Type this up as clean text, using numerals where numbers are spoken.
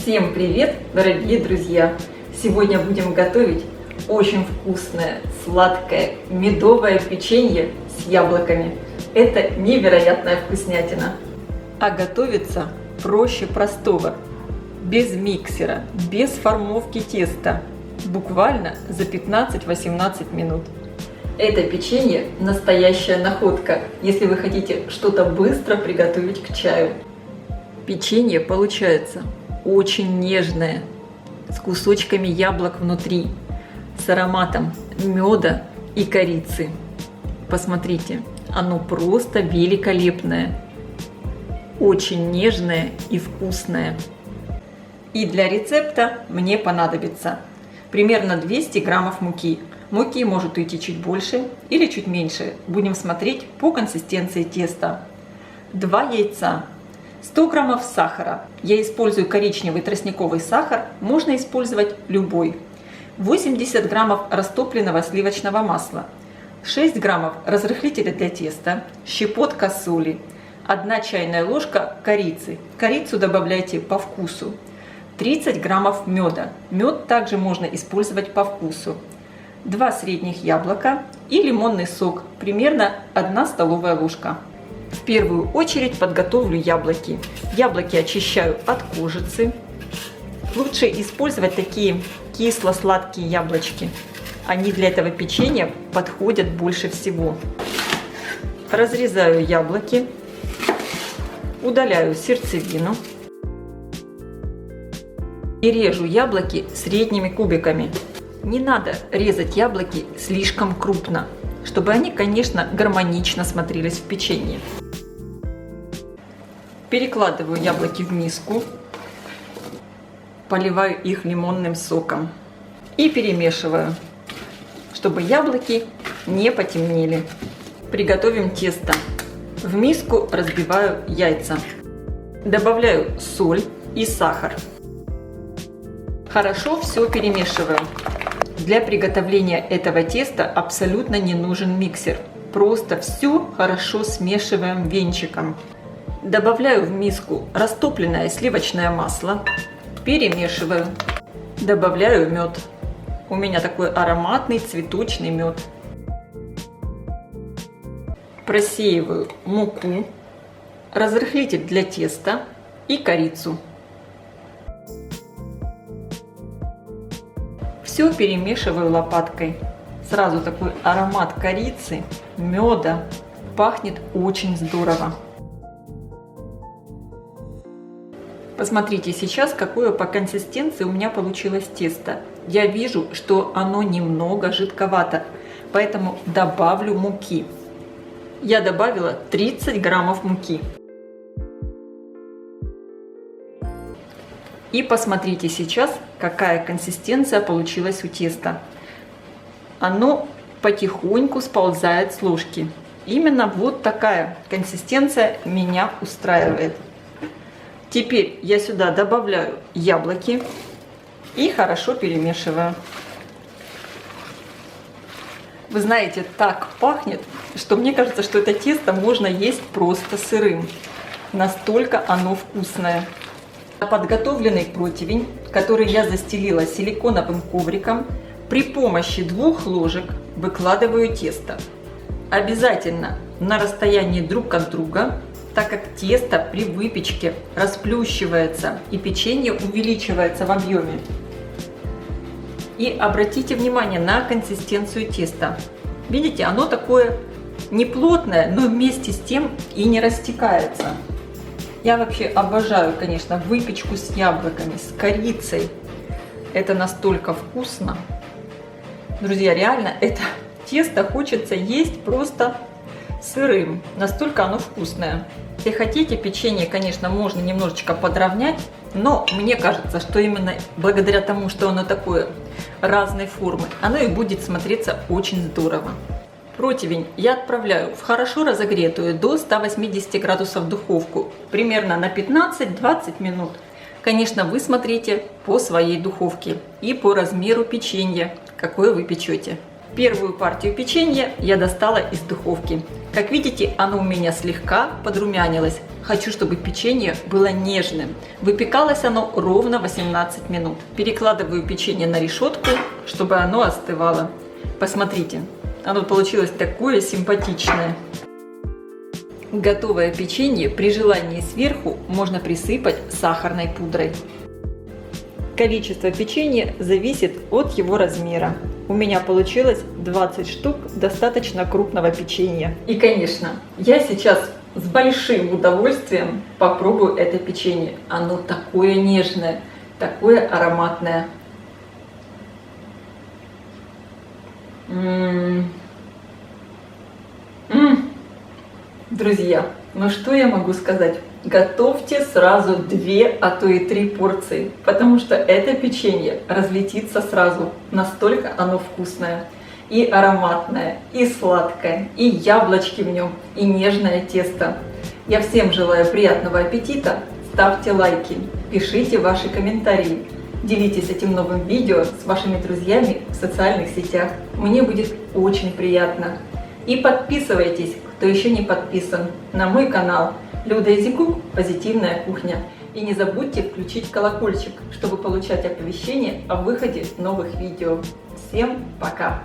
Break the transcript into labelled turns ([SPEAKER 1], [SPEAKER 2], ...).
[SPEAKER 1] Всем привет, дорогие друзья! Сегодня будем готовить очень вкусное, сладкое, медовое печенье с яблоками. Это невероятная вкуснятина. А готовится проще простого, без миксера, без формовки теста, буквально за 15-18 минут. Это печенье настоящая находка, если вы хотите что-то быстро приготовить к чаю. Печенье получается очень нежное, с кусочками яблок внутри, с ароматом меда и корицы. Посмотрите, оно просто великолепное, очень нежное и вкусное. И для рецепта мне понадобится примерно 200 граммов муки. Муки может уйти чуть больше или чуть меньше, будем смотреть по консистенции теста. 2 яйца. 100 граммов сахара. Я использую коричневый тростниковый сахар, можно использовать любой. 80 граммов растопленного сливочного масла. 6 граммов разрыхлителя для теста, щепотка соли, 1 чайная ложка корицы. Корицу добавляйте по вкусу. 30 граммов меда. Мед также можно использовать по вкусу. 2 средних яблока и лимонный сок, примерно 1 столовая ложка. В первую очередь подготовлю яблоки. Яблоки очищаю от кожицы. Лучше использовать такие кисло-сладкие яблочки. Они для этого печенья подходят больше всего. Разрезаю яблоки, удаляю сердцевину и режу яблоки средними кубиками. Не надо резать яблоки слишком крупно, чтобы они, конечно, гармонично смотрелись в печенье. Перекладываю яблоки в миску, поливаю их лимонным соком и перемешиваю, чтобы яблоки не потемнели. Приготовим тесто. В миску разбиваю яйца, добавляю соль и сахар. Хорошо все перемешиваю. Для приготовления этого теста абсолютно не нужен миксер. Просто все хорошо смешиваем венчиком. Добавляю в миску растопленное сливочное масло. Перемешиваю. Добавляю мед. У меня такой ароматный цветочный мед. Просеиваю муку, разрыхлитель для теста и корицу. Все перемешиваю лопаткой. Сразу такой аромат корицы, меда. Пахнет очень здорово. Посмотрите сейчас, какое по консистенции у меня получилось тесто. Я вижу, что оно немного жидковато, поэтому добавлю муки. Я добавила 30 граммов муки. И посмотрите сейчас, какая консистенция получилась у теста. Оно потихоньку сползает с ложки. Именно вот такая консистенция меня устраивает. Теперь я сюда добавляю яблоки и хорошо перемешиваю. Вы знаете, так пахнет, что мне кажется, что это тесто можно есть просто сырым. Настолько оно вкусное. На подготовленный противень, который я застелила силиконовым ковриком, при помощи 2 ложек выкладываю тесто. Обязательно на расстоянии друг от друга, так как тесто при выпечке расплющивается и печенье увеличивается в объеме. И обратите внимание на консистенцию теста. Видите, оно такое не плотное, но вместе с тем и не растекается. Я вообще обожаю, конечно, выпечку с яблоками, с корицей. Это настолько вкусно. Друзья, реально это тесто хочется есть просто сырым. Настолько оно вкусное. Если хотите, печенье, конечно, можно немножечко подровнять, но мне кажется, что именно благодаря тому, что оно такое разной формы, оно и будет смотреться очень здорово. Противень я отправляю в хорошо разогретую до 180 градусов духовку, примерно на 15-20 минут. Конечно, вы смотрите по своей духовке и по размеру печенья, какое вы печете. Первую партию печенья я достала из духовки. Как видите, оно у меня слегка подрумянилось. Хочу, чтобы печенье было нежным. Выпекалось оно ровно 18 минут. Перекладываю печенье на решетку, чтобы оно остывало. Посмотрите, оно получилось такое симпатичное. Готовое печенье при желании сверху можно присыпать сахарной пудрой. Количество печенья зависит от его размера. У меня получилось 20 штук достаточно крупного печенья. И, конечно, я сейчас с большим удовольствием попробую это печенье. Оно такое нежное, такое ароматное. Друзья, ну что я могу сказать? Готовьте сразу 2, а то и 3 порции, потому что это печенье разлетится сразу. Настолько оно вкусное. И ароматное, и сладкое, и яблочки в нем, и нежное тесто. Я всем желаю приятного аппетита. Ставьте лайки, пишите ваши комментарии. Делитесь этим новым видео с вашими друзьями в социальных сетях. Мне будет очень приятно. И подписывайтесь, кто еще не подписан, на мой канал Люда Изикук «Позитивная кухня». И не забудьте включить колокольчик, чтобы получать оповещения о выходе новых видео. Всем пока!